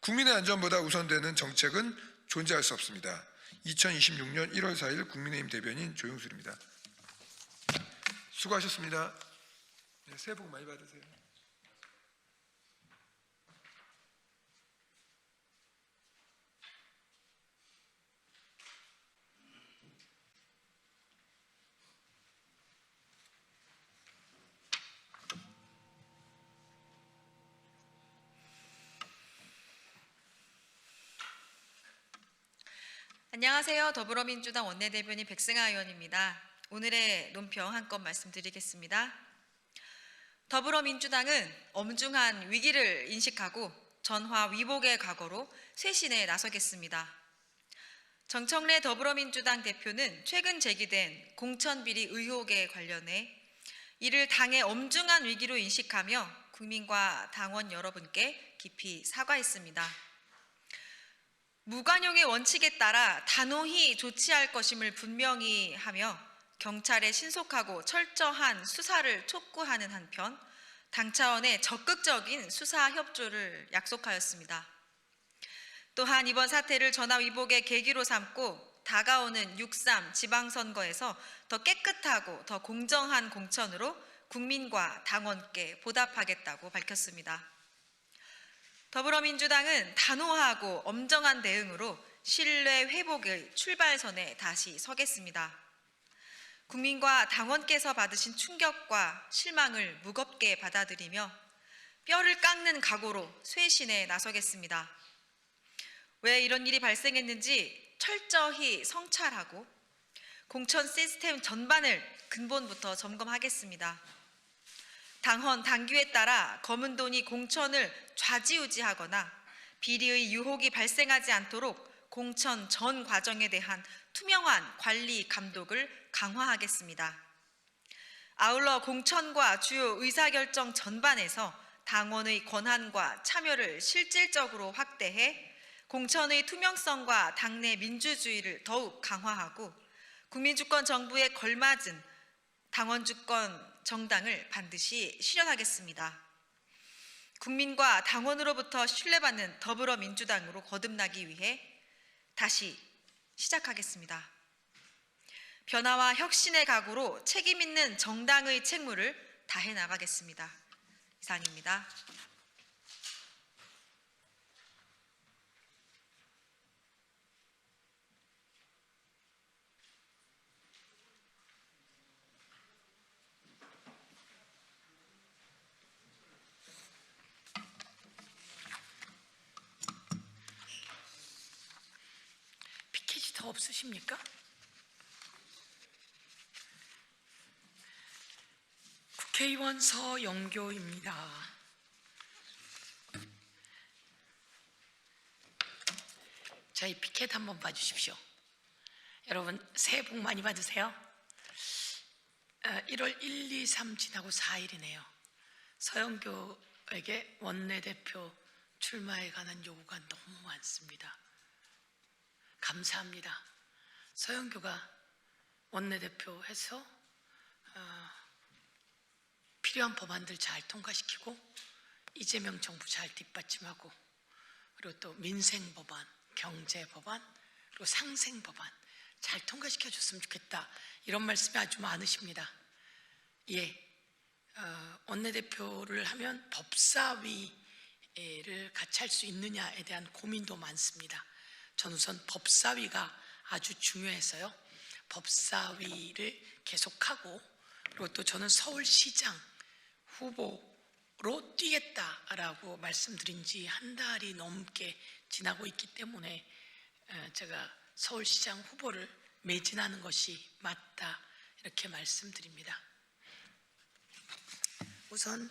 국민의 안전보다 우선되는 정책은 존재할 수 없습니다. 2026년 1월 4일 국민의힘 대변인 조영술입니다. 수고하셨습니다. 네, 새해 복 많이 받으세요. 안녕하세요. 더불어민주당 원내대변인 백승아 의원입니다. 오늘의 논평 한 건 말씀드리겠습니다. 더불어민주당은 엄중한 위기를 인식하고 전화위복의 각오로 쇄신에 나서겠습니다. 정청래 더불어민주당 대표는 최근 제기된 공천비리 의혹에 관련해 이를 당의 엄중한 위기로 인식하며 국민과 당원 여러분께 깊이 사과했습니다. 무관용의 원칙에 따라 단호히 조치할 것임을 분명히 하며 경찰의 신속하고 철저한 수사를 촉구하는 한편 당 차원의 적극적인 수사 협조를 약속하였습니다. 또한 이번 사태를 전화위복의 계기로 삼고 다가오는 6.3 지방선거에서 더 깨끗하고 더 공정한 공천으로 국민과 당원께 보답하겠다고 밝혔습니다. 더불어민주당은 단호하고 엄정한 대응으로 신뢰 회복의 출발선에 다시 서겠습니다. 국민과 당원께서 받으신 충격과 실망을 무겁게 받아들이며 뼈를 깎는 각오로 쇄신에 나서겠습니다. 왜 이런 일이 발생했는지 철저히 성찰하고 공천 시스템 전반을 근본부터 점검하겠습니다. 당헌, 당규에 따라 검은 돈이 공천을 좌지우지하거나 비리의 유혹이 발생하지 않도록 공천 전 과정에 대한 투명한 관리 감독을 강화하겠습니다. 아울러 공천과 주요 의사결정 전반에서 당원의 권한과 참여를 실질적으로 확대해 공천의 투명성과 당내 민주주의를 더욱 강화하고 국민주권 정부에 걸맞은 당원주권 정당을 반드시 실현하겠습니다. 국민과 당원으로부터 신뢰받는 더불어민주당으로 거듭나기 위해 다시 시작하겠습니다. 변화와 혁신의 각오로 책임 있는 정당의 책무를 다해 나가겠습니다. 이상입니다. 피켓이 더 없으십니까? 국회의원 서영교입니다. 저희 피켓 한번 봐주십시오. 여러분 새해 복 많이 받으세요. 1월 1, 2, 3 지나고 4일이네요. 서영교에게 원내대표 출마에 관한 요구가 너무 많습니다. 감사합니다. 서영교가 원내대표 해서 필요한 법안들 잘 통과시키고 이재명 정부 잘 뒷받침하고 그리고 또 민생 법안, 경제 법안, 그리고 상생 법안 잘 통과시켜 줬으면 좋겠다. 이런 말씀이 아주 많으십니다. 예, 원내대표를 하면 법사위를 같이 할 수 있느냐에 대한 고민도 많습니다. 전 우선 법사위가 아주 중요해서요. 법사위를 계속하고 그리고 또 저는 서울시장 후보로 뛰겠다라고 말씀드린 지 한 달이 넘게 지나고 있기 때문에 제가 서울시장 후보를 매진하는 것이 맞다 이렇게 말씀드립니다. 우선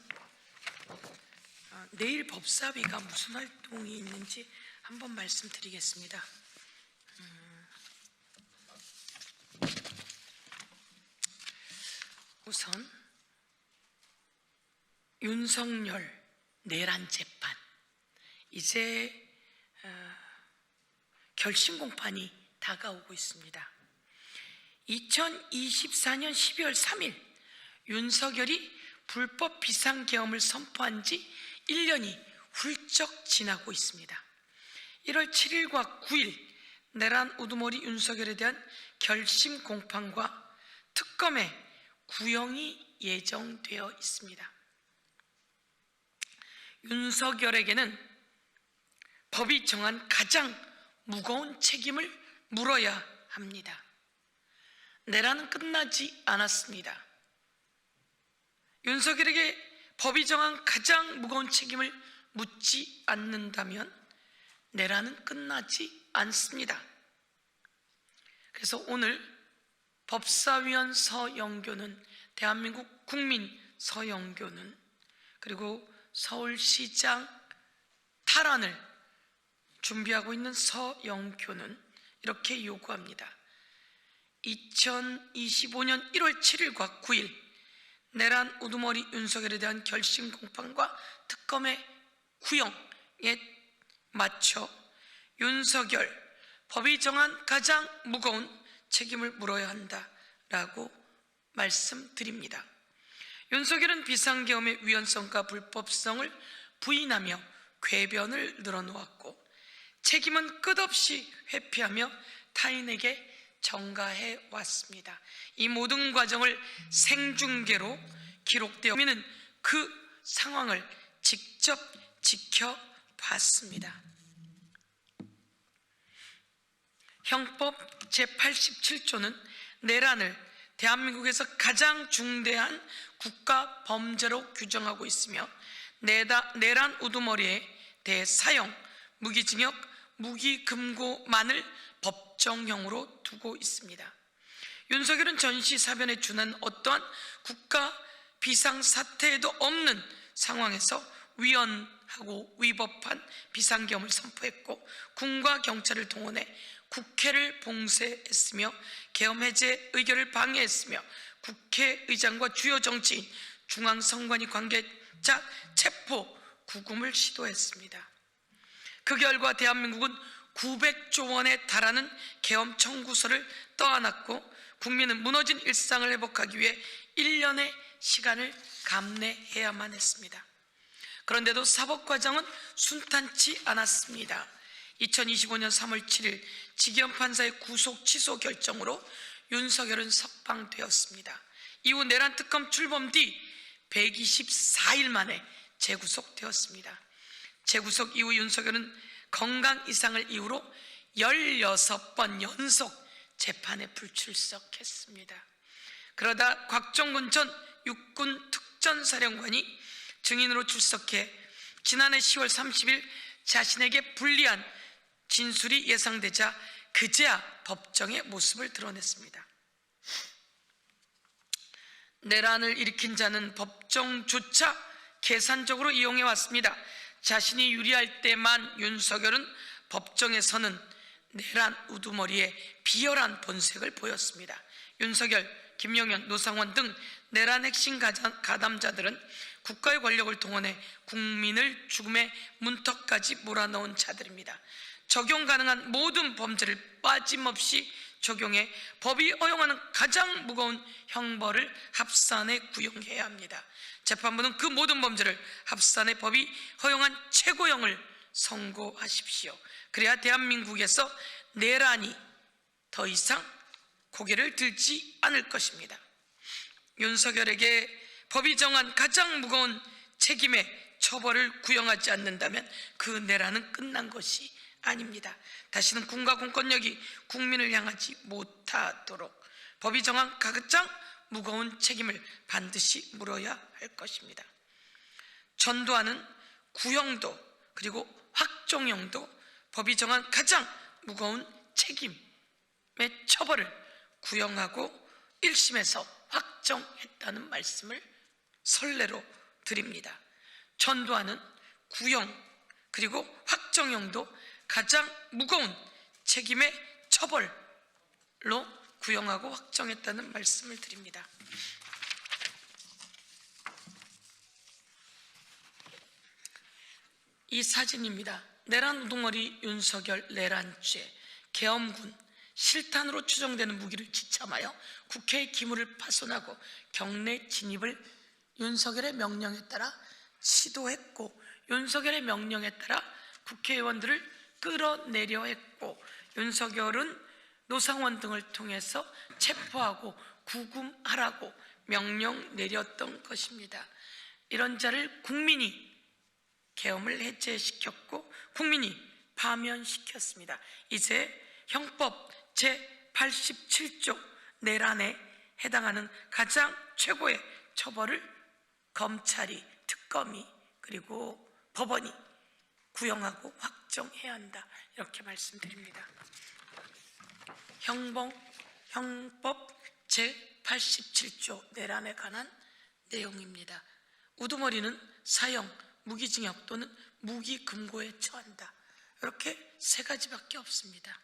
내일 법사위가 무슨 활동이 있는지 한번 말씀드리겠습니다. 우선 윤석열 내란 재판 이제 결심 공판이 다가오고 있습니다. 2024년 12월 3일 윤석열이 불법 비상계엄을 선포한 지 1년이 훌쩍 지나고 있습니다. 1월 7일과 9일 내란 우두머리 윤석열에 대한 결심 공판과 특검의 구형이 예정되어 있습니다. 윤석열에게는 법이 정한 가장 무거운 책임을 물어야 합니다. 내란은 끝나지 않았습니다. 윤석열에게 법이 정한 가장 무거운 책임을 묻지 않는다면 내란은 끝나지 않습니다. 그래서 오늘 법사위원 서영교는 대한민국 국민 서영교는 그리고 서울시장 탈환을 준비하고 있는 서영교는 이렇게 요구합니다. 2025년 1월 7일과 9일 내란 우두머리 윤석열에 대한 결심 공판과 특검의 구형에 맞춰 윤석열 법이 정한 가장 무거운 책임을 물어야 한다라고 말씀드립니다. 윤석열은 비상계엄의 위헌성과 불법성을 부인하며 궤변을 늘어놓았고 책임은 끝없이 회피하며 타인에게 전가해 왔습니다. 이 모든 과정을 생중계로 기록되어 있는 그 상황을 직접 지켜봤습니다. 형법 제87조는 내란을 대한민국에서 가장 중대한 국가 범죄로 규정하고 있으며 내란 우두머리에 대해 사형, 무기징역, 무기금고만을 법정형으로 두고 있습니다. 윤석열은 전시사변에 준한 어떠한 국가 비상사태에도 없는 상황에서 위헌하고 위법한 비상계엄을 선포했고 군과 경찰을 동원해 국회를 봉쇄했으며 계엄 해제 의결을 방해했으며 국회의장과 주요 정치인, 중앙선관위 관계자 체포, 구금을 시도했습니다. 그 결과 대한민국은 900조 원에 달하는 계엄 청구서를 떠안았고 국민은 무너진 일상을 회복하기 위해 1년의 시간을 감내해야만 했습니다. 그런데도 사법 과정은 순탄치 않았습니다. 2025년 3월 7일 지기현 판사의 구속 취소 결정으로 윤석열은 석방되었습니다. 이후 내란 특검 출범 뒤 124일 만에 재구속되었습니다. 재구속 이후 윤석열은 건강 이상을 이유로 16번 연속 재판에 불출석했습니다. 그러다 곽종근 전 육군 특전사령관이 증인으로 출석해 지난해 10월 30일 자신에게 불리한 진술이 예상되자 그제야 법정의 모습을 드러냈습니다. 내란을 일으킨 자는 법정조차 계산적으로 이용해 왔습니다. 자신이 유리할 때만 윤석열은 법정에서는 내란 우두머리에 비열한 본색을 보였습니다. 윤석열, 김용현, 노상원 등 내란 핵심 가담자들은 국가의 권력을 동원해 국민을 죽음의 문턱까지 몰아넣은 자들입니다. 적용 가능한 모든 범죄를 빠짐없이 적용해 법이 허용하는 가장 무거운 형벌을 합산해 구형해야 합니다. 재판부는 그 모든 범죄를 합산해 법이 허용한 최고형을 선고하십시오. 그래야 대한민국에서 내란이 더 이상 고개를 들지 않을 것입니다. 윤석열에게 법이 정한 가장 무거운 책임의 처벌을 구형하지 않는다면 그 내란은 끝난 것이 아닙니다. 다시는 군과 공권력이 국민을 향하지 못하도록 법이 정한 가장 무거운 책임을 반드시 물어야 할 것입니다. 전두환은 구형도 그리고 확정형도 법이 정한 가장 무거운 책임의 처벌을 구형하고 1심에서 확정했다는 말씀을 선례로 드립니다. 전두환은 구형 그리고 확정형도 가장 무거운 책임의 처벌로 구형하고 확정했다는 말씀을 드립니다. 이 사진입니다. 내란 우두머리 윤석열 내란죄, 계엄군, 실탄으로 추정되는 무기를 지참하여 국회의 기물을 파손하고 경내 진입을 윤석열의 명령에 따라 시도했고 윤석열의 명령에 따라 국회의원들을 끌어내려 했고 윤석열은 노상원 등을 통해서 체포하고 구금하라고 명령 내렸던 것입니다. 이런 자를 국민이 계엄을 해제시켰고 국민이 파면시켰습니다. 이제 형법 제87조 내란에 해당하는 가장 최고의 처벌을 검찰이, 특검이 그리고 법원이 구형하고 확정해야 한다, 이렇게 말씀드립니다. 형법 제87조 내란에 관한 내용입니다. 우두머리는 사형, 무기징역 또는 무기금고에 처한다. 이렇게 세 가지밖에 없습니다.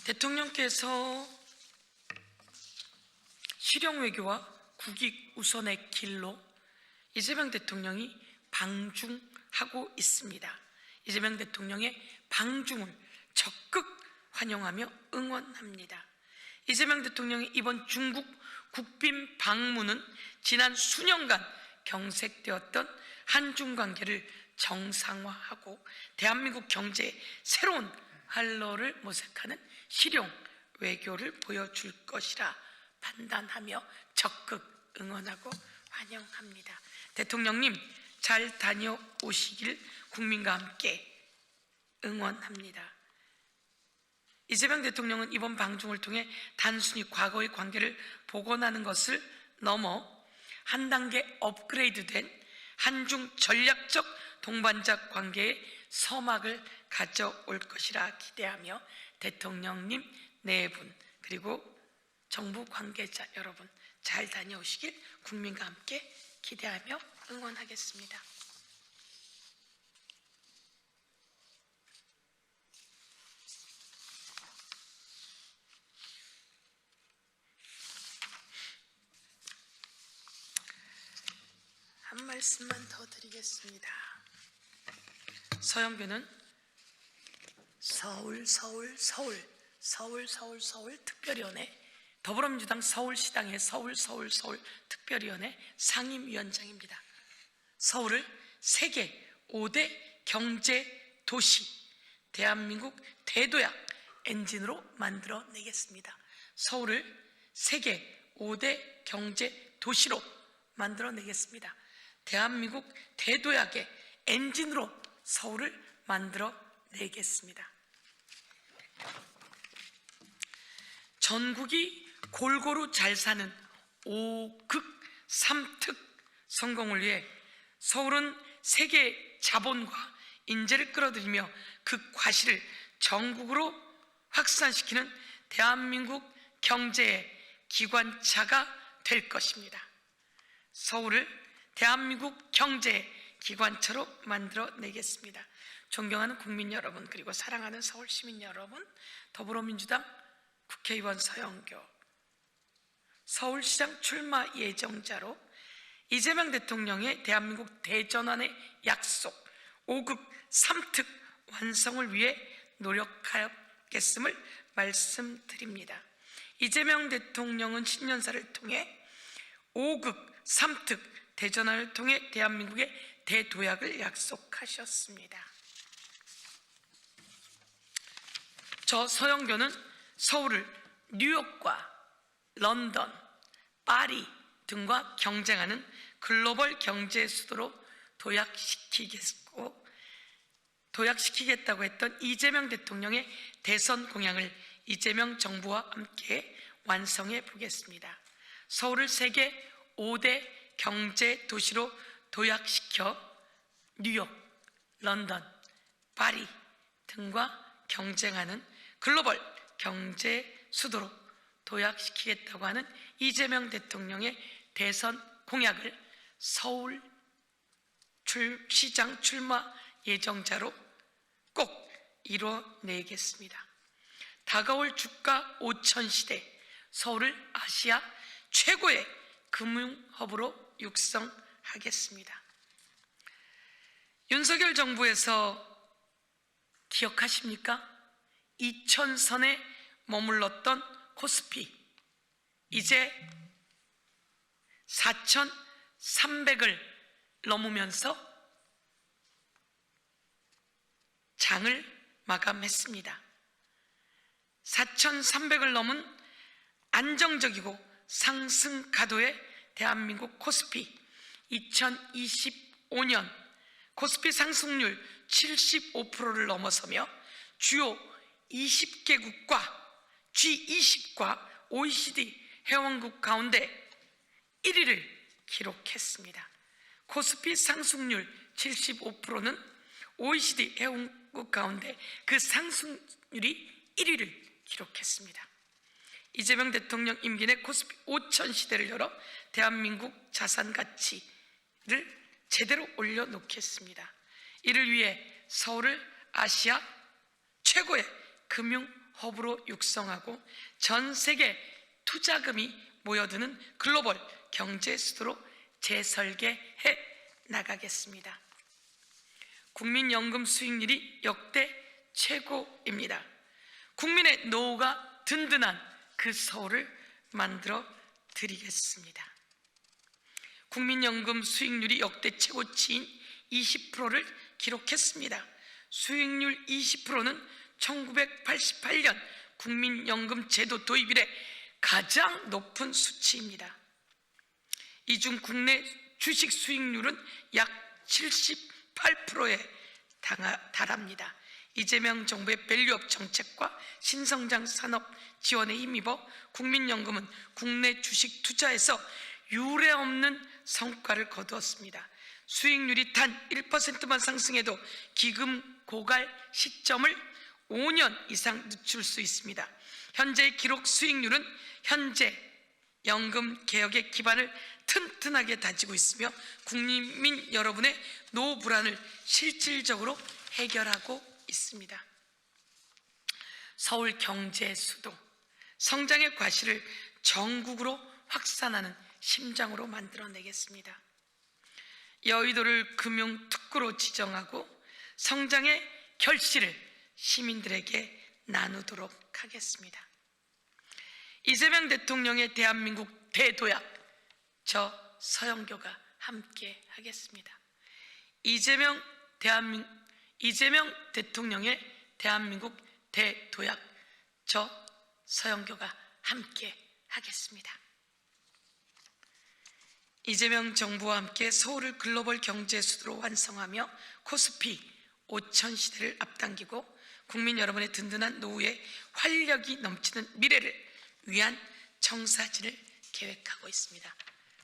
대통령께서 실용외교와 국익 우선의 길로 이재명 대통령이 방중하고 있습니다. 이재명 대통령의 방중을 적극 환영하며 응원합니다. 이재명 대통령의 이번 중국 국빈 방문은 지난 수년간 경색되었던 한중 관계를 정상화하고 대한민국 경제의 새로운 활로를 모색하는 실용 외교를 보여줄 것이라 판단하며 적극 응원하고 환영합니다. 대통령님, 잘 다녀오시길 국민과 함께 응원합니다. 이재명 대통령은 이번 방중을 통해 단순히 과거의 관계를 복원하는 것을 넘어 한 단계 업그레이드된 한중 전략적 동반자 관계의 서막을 가져올 것이라 기대하며 대통령님 네 분 그리고 정부 관계자 여러분 잘 다녀오시길 국민과 함께 기대하며 응원하겠습니다. 한 말씀만 더 드리겠습니다. 서영교는 서울 특별위원회 더불어민주당 서울시당의 서울 특별위원회 상임위원장입니다. 서울을 세계 5대 경제 도시 대한민국 대도약 엔진으로 만들어내겠습니다. 서울을 세계 5대 경제 도시로 만들어내겠습니다. 대한민국 대도약의 엔진으로 서울을 만들어내겠습니다. 전국이 골고루 잘 사는 5극 3특 성공을 위해 서울은 세계 자본과 인재를 끌어들이며 그 과실을 전국으로 확산시키는 대한민국 경제의 기관차가 될 것입니다. 서울을 대한민국 경제의 기관차로 만들어내겠습니다. 존경하는 국민 여러분 그리고 사랑하는 서울 시민 여러분, 더불어민주당 국회의원 서영교 서울시장 출마 예정자로 이재명 대통령의 대한민국 대전환의 약속 5극 3특 완성을 위해 노력하겠음을 말씀드립니다. 이재명 대통령은 신년사를 통해 5극 3특 대전환을 통해 대한민국의 대도약을 약속하셨습니다. 저 서영교는 서울을 뉴욕과 런던, 파리 등과 경쟁하는 글로벌 경제 수도로 도약시키겠다고 했던 이재명 대통령의 대선 공약을 이재명 정부와 함께 완성해 보겠습니다. 서울을 세계 5대 경제 도시로 도약시켜 뉴욕, 런던, 파리 등과 경쟁하는 글로벌 경제 수도로 도약시키겠다고 하는 이재명 대통령의 대선 공약을 서울 시장 출마 예정자로 꼭 이뤄내겠습니다. 다가올 주가 5천 시대 서울을 아시아 최고의 금융허브로 육성하겠습니다. 윤석열 정부에서 기억하십니까? 2000선에 머물렀던 코스피 이제 4,300을 넘으면서 장을 마감했습니다. 4,300을 넘은 안정적이고 상승 가도의 대한민국 코스피 2025년 코스피 상승률 75%를 넘어서며 주요 20개국과 G20과 OECD 회원국 가운데 1위를 기록했습니다. 코스피 상승률 75%는 OECD 회원국 가운데 그 상승률이 1위를 기록했습니다. 이재명 대통령 임기 내 코스피 5천 시대를 열어 대한민국 자산 가치를 제대로 올려놓겠습니다. 이를 위해 서울을 아시아 최고의 금융 허브로 육성하고 전 세계 투자금이 모여드는 글로벌 경제 수도로 재설계해 나가겠습니다. 국민연금 수익률이 역대 최고입니다. 국민의 노후가 든든한 그 서울을 만들어 드리겠습니다. 국민연금 수익률이 역대 최고치인 20%를 기록했습니다. 수익률 20%는 1988년 국민연금 제도 도입 이래 가장 높은 수치입니다. 이 중 국내 주식 수익률은 약 78%에 달합니다. 이재명 정부의 밸류업 정책과 신성장 산업 지원에 힘입어 국민연금은 국내 주식 투자에서 유례없는 성과를 거두었습니다. 수익률이 단 1%만 상승해도 기금 고갈 시점을 5년 이상 늦출 수 있습니다. 현재의 기록 수익률은 현재 연금 개혁의 기반을 튼튼하게 다지고 있으며 국민 여러분의 노후 불안을 실질적으로 해결하고 있습니다. 서울 경제 수도, 성장의 과실을 전국으로 확산하는 심장으로 만들어내겠습니다. 여의도를 금융특구로 지정하고 성장의 결실을 시민들에게 나누도록 하겠습니다. 이재명 대통령의 대한민국 대도약, 저 서영교가 함께 하겠습니다. 이재명 대통령의 대한민국 대도약, 저 서영교가 함께 하겠습니다. 이재명 정부와 함께 서울을 글로벌 경제 수도로 완성하며 코스피 5천 시대를 앞당기고 국민 여러분의 든든한 노후에 활력이 넘치는 미래를 위한 청사진을 계획하고 있습니다.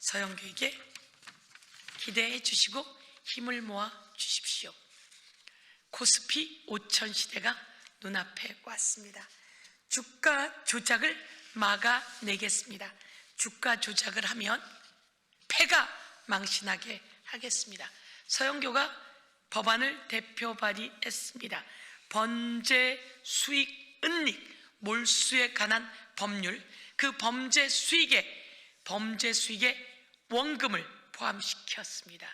서영교에게 기대해 주시고 힘을 모아 주십시오. 코스피 5천 시대가 눈앞에 왔습니다. 주가 조작을 막아내겠습니다. 주가 조작을 하면 패가 망신하게 하겠습니다. 서영교가 법안을 대표 발의했습니다. 범죄 수익 은닉 몰수에 관한 법률, 그 범죄 수익에 원금을 포함시켰습니다.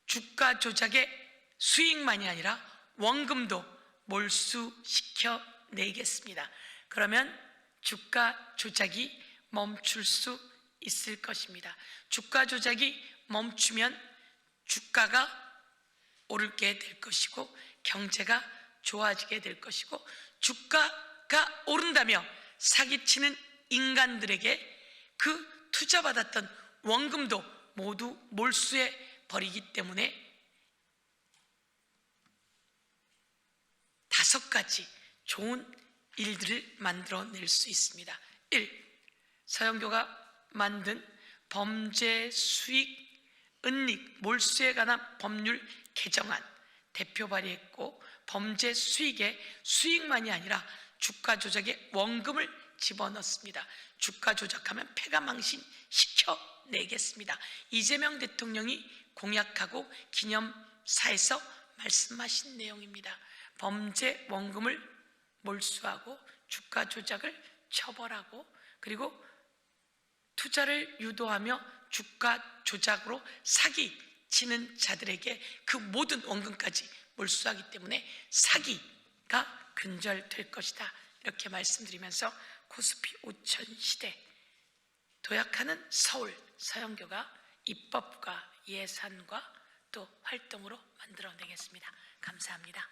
주가 조작의 수익만이 아니라 원금도 몰수시켜내겠습니다. 그러면 주가 조작이 멈출 수 있을 것입니다. 주가 조작이 멈추면 주가가 오르게 될 것이고 경제가 좋아지게 될 것이고, 주가가 오른다며 사기치는 인간들에게 그 투자받았던 원금도 모두 몰수해 버리기 때문에 5가지 좋은 일들을 만들어낼 수 있습니다. 1. 서영교가 만든 범죄 수익 은닉 몰수에 관한 법률 개정안 대표 발의했고, 범죄 수익에 수익만이 아니라 주가 조작에 원금을 집어넣습니다. 주가 조작하면 패가 망신시켜내겠습니다. 이재명 대통령이 공약하고 기념사에서 말씀하신 내용입니다. 범죄 원금을 몰수하고 주가 조작을 처벌하고, 그리고 투자를 유도하며 주가 조작으로 사기치는 자들에게 그 모든 원금까지 몰수하기 때문에 사기가 근절될 것이다, 이렇게 말씀드리면서 코스피 5천 시대 도약하는 서울 서영교가 입법과 예산과 또 활동으로 만들어내겠습니다. 감사합니다.